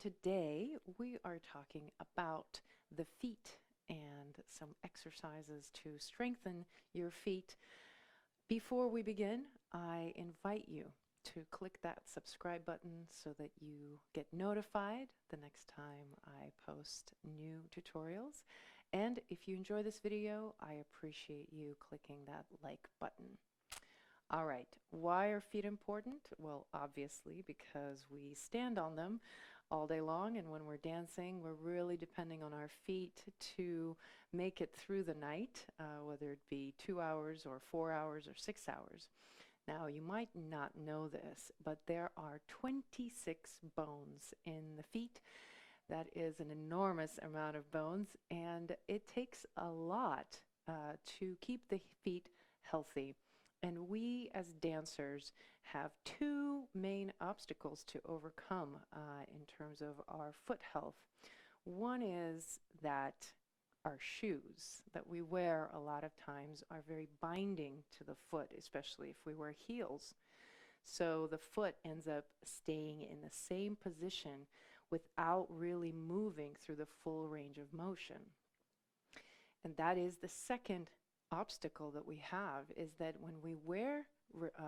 Today we are talking about the feet and some exercises to strengthen your feet. Before we begin, I invite you to click that subscribe button so that you get notified the next time I post new tutorials. And if you enjoy this video, I appreciate you clicking that like button. All right, why are feet important? Well, obviously because we stand on them all day long, and when we're dancing, we're really depending on our feet to make it through the night, whether it be 2 hours or 4 hours or 6 hours. Now, you might not know this, but there are 26 bones in the feet. That is an enormous amount of bones, and it takes a lot to keep the feet healthy. And we as dancers have two main obstacles to overcome in terms of our foot health. One is that our shoes that we wear a lot of times are very binding to the foot, especially if we wear heels. So the foot ends up staying in the same position without really moving through the full range of motion. And that is the second obstacle that we have, is that when we wear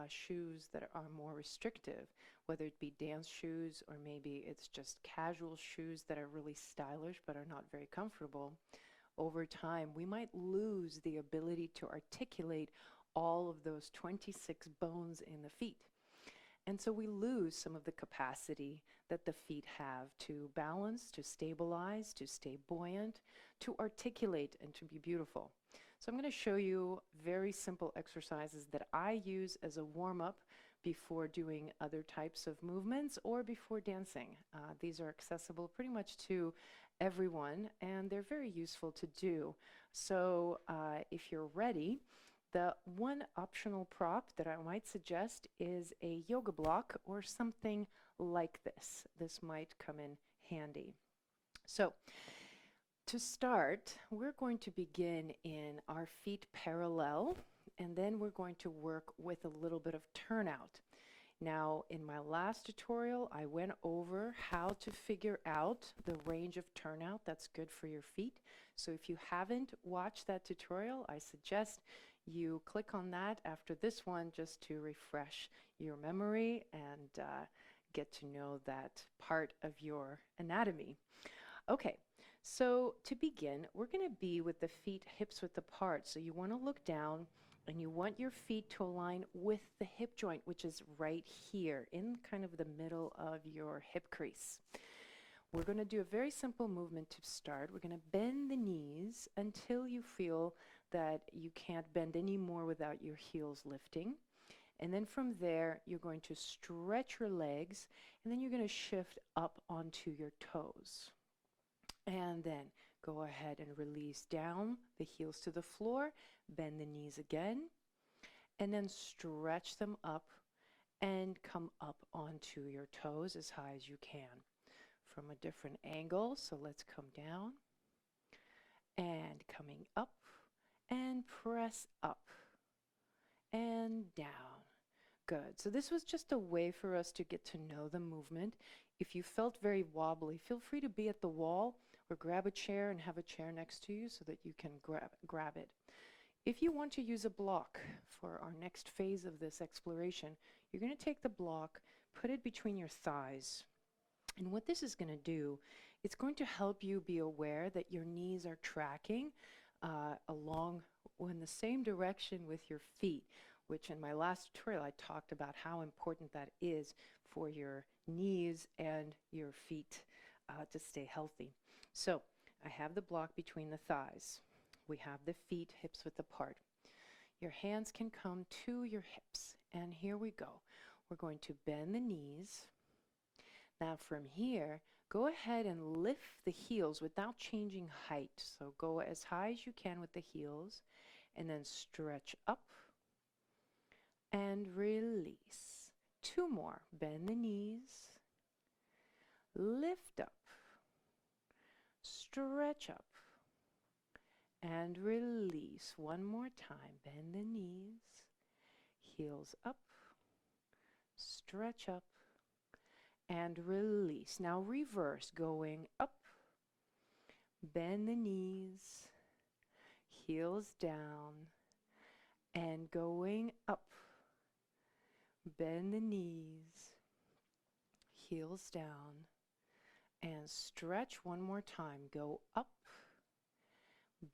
shoes that are more restrictive, whether it be dance shoes or maybe it's just casual shoes that are really stylish but are not very comfortable, over time we might lose the ability to articulate all of those 26 bones in the feet. And so we lose some of the capacity that the feet have to balance, to stabilize, to stay buoyant, to articulate, and to be beautiful. So I'm going to show you very simple exercises that I use as a warm-up before doing other types of movements or before dancing. These are accessible pretty much to everyone, and they're very useful to do. So if you're ready, the one optional prop that I might suggest is a yoga block or something like this. This might come in handy. So to start, we're going to begin in our feet parallel, and then we're going to work with a little bit of turnout. Now, in my last tutorial, I went over how to figure out the range of turnout that's good for your feet. So if you haven't watched that tutorial, I suggest you click on that after this one just to refresh your memory and get to know that part of your anatomy. Okay, so to begin, we're going to be with the feet hips width apart. So you want to look down and you want your feet to align with the hip joint, which is right here in kind of the middle of your hip crease. We're going to do a very simple movement to start. We're going to bend the knees until you feel that you can't bend anymore without your heels lifting. And then from there, you're going to stretch your legs, and then you're going to shift up onto your toes. And then go ahead and release down the heels to the floor, bend the knees again, and then stretch them up and come up onto your toes as high as you can from a different angle. So let's come down and coming up and press up and down. Good. So this was just a way for us to get to know the movement. If you felt very wobbly, feel free to be at the wall or grab a chair and have a chair next to you so that you can grab it. If you want to use a block for our next phase of this exploration, you're going to take the block, put it between your thighs. And what this is going to do, it's going to help you be aware that your knees are tracking along in the same direction with your feet, which in my last tutorial I talked about how important that is for your knees and your feet to stay healthy. So I have the block between the thighs. We have the feet hips width apart. Your hands can come to your hips, and here we go. We're going to bend the knees. Now from here, go ahead and lift the heels without changing height. So go as high as you can with the heels, and then stretch up and release. Two more. Bend the knees, lift up, stretch up, and release. One more time. Bend the knees, heels up, stretch up, and release. Now reverse, going up, bend the knees, heels down, and going up, bend the knees, heels down, and stretch one more time. Go up,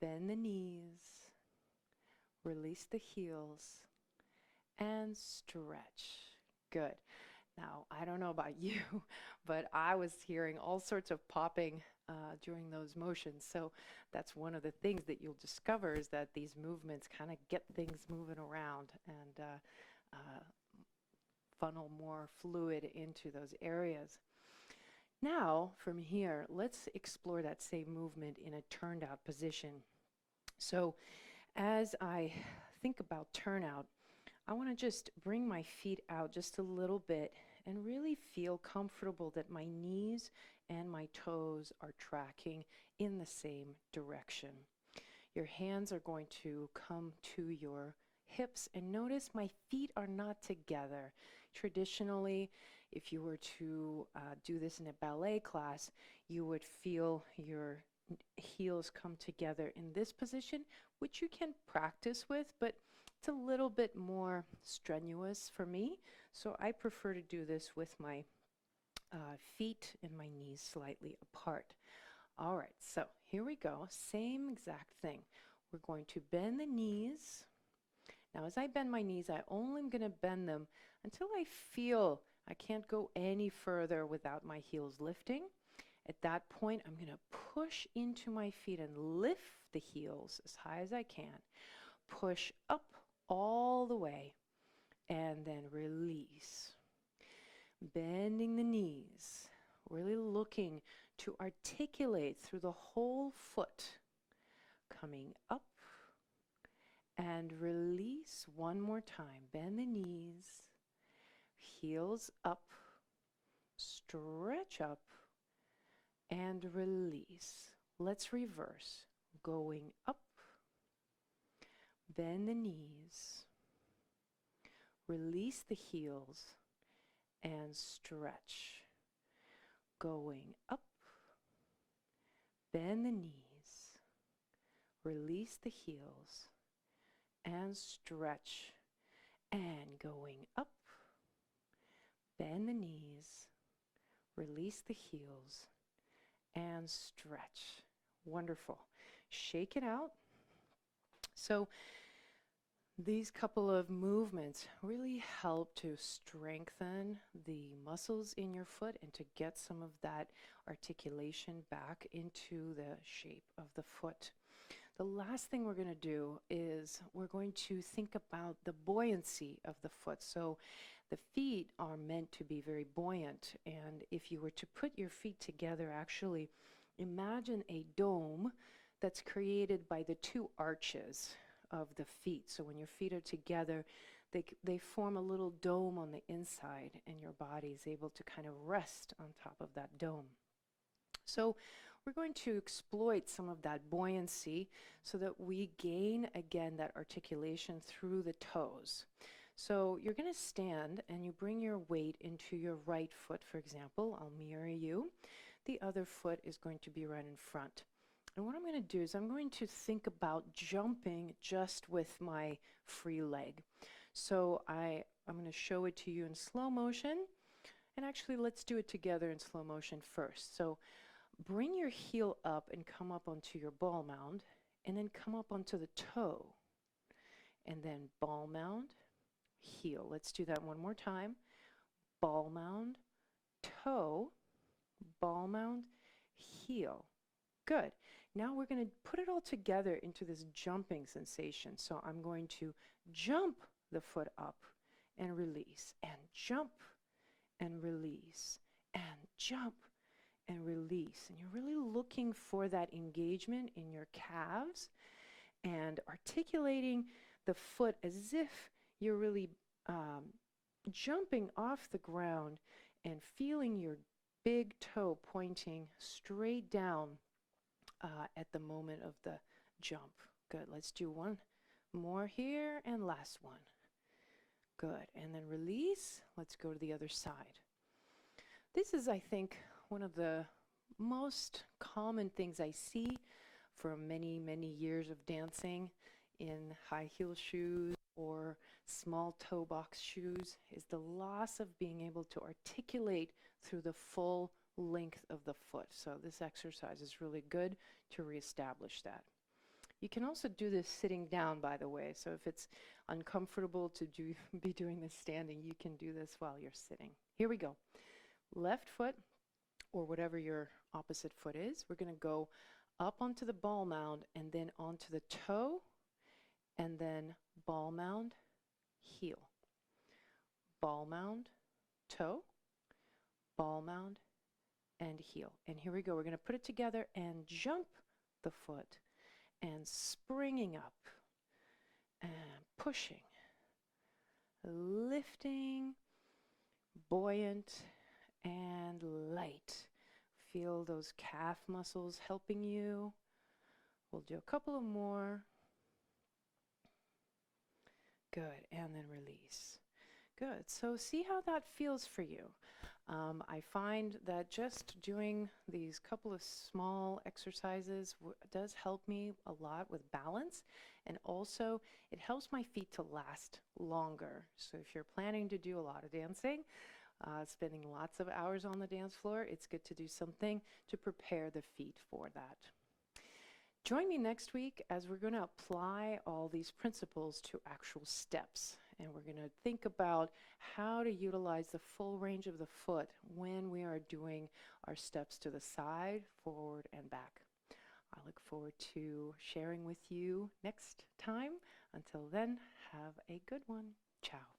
bend the knees, release the heels, and stretch. Good. Now, I don't know about you, but I was hearing all sorts of popping during those motions. So that's one of the things that you'll discover, is that these movements kind of get things moving around and funnel more fluid into those areas. Now, from here, let's explore that same movement in a turned out position. So as I think about turnout, I want to just bring my feet out just a little bit and really feel comfortable that my knees and my toes are tracking in the same direction. Your hands are going to come to your hips, and notice my feet are not together. Traditionally, if you were to do this in a ballet class, you would feel your heels come together in this position, which you can practice with, but it's a little bit more strenuous for me. So I prefer to do this with my feet and my knees slightly apart. All right, so here we go. Same exact thing. We're going to bend the knees. Now, as I bend my knees, I only am going to bend them until I feel I can't go any further without my heels lifting. At that point, I'm going to push into my feet and lift the heels as high as I can. Push up all the way, and then release. Bending the knees, really looking to articulate through the whole foot. Coming up and release one more time. Bend the knees, heels up, stretch up, and release. Let's reverse. Going up, bend the knees, release the heels, and stretch. Going up, bend the knees, release the heels, and stretch. And going up, bend the knees, release the heels, and stretch. Wonderful. Shake it out. So these couple of movements really help to strengthen the muscles in your foot and to get some of that articulation back into the shape of the foot. The last thing we're going to do is we're going to think about the buoyancy of the foot. So the feet are meant to be very buoyant, and if you were to put your feet together, actually imagine a dome that's created by the two arches of the feet. So when your feet are together, they form a little dome on the inside, and your body is able to kind of rest on top of that dome. So we're going to exploit some of that buoyancy so that we gain again that articulation through the toes. So you're going to stand and you bring your weight into your right foot, for example. I'll mirror you. The other foot is going to be right in front. And what I'm going to do is I'm going to think about jumping just with my free leg. So I'm going to show it to you in slow motion. And actually, let's do it together in slow motion first. So bring your heel up and come up onto your ball mound, and then come up onto the toe. And then ball mound, heel. Let's do that one more time. Ball mound, toe, ball mound, heel. Good. Now we're going to put it all together into this jumping sensation. So I'm going to jump the foot up and release, and jump and release, and jump and release. And you're really looking for that engagement in your calves and articulating the foot as if you're really jumping off the ground and feeling your big toe pointing straight down at the moment of the jump. Good. Let's do one more here, and last one. Good. And then release. Let's go to the other side. This is, I think, one of the most common things I see for many, many years of dancing in high heel shoes or small toe box shoes is the loss of being able to articulate through the full length of the foot. So this exercise is really good to reestablish that. You can also do this sitting down, by the way. So if it's uncomfortable to be doing this standing, you can do this while you're sitting. Here we go. Left foot, or whatever your opposite foot is, we're going to go up onto the ball mound and then onto the toe, and then ball mound, heel. Ball mound, toe, ball mound, and heel. And here we go. We're going to put it together and jump the foot and springing up and pushing, lifting, buoyant, and light. Feel those calf muscles helping you. We'll do a couple of more. Good, and then release. Good, so see how that feels for you. I find that just doing these couple of small exercises does help me a lot with balance, and also it helps my feet to last longer. So if you're planning to do a lot of dancing, spending lots of hours on the dance floor, it's good to do something to prepare the feet for that. Join me next week as we're going to apply all these principles to actual steps. And we're going to think about how to utilize the full range of the foot when we are doing our steps to the side, forward, and back. I look forward to sharing with you next time. Until then, have a good one. Ciao.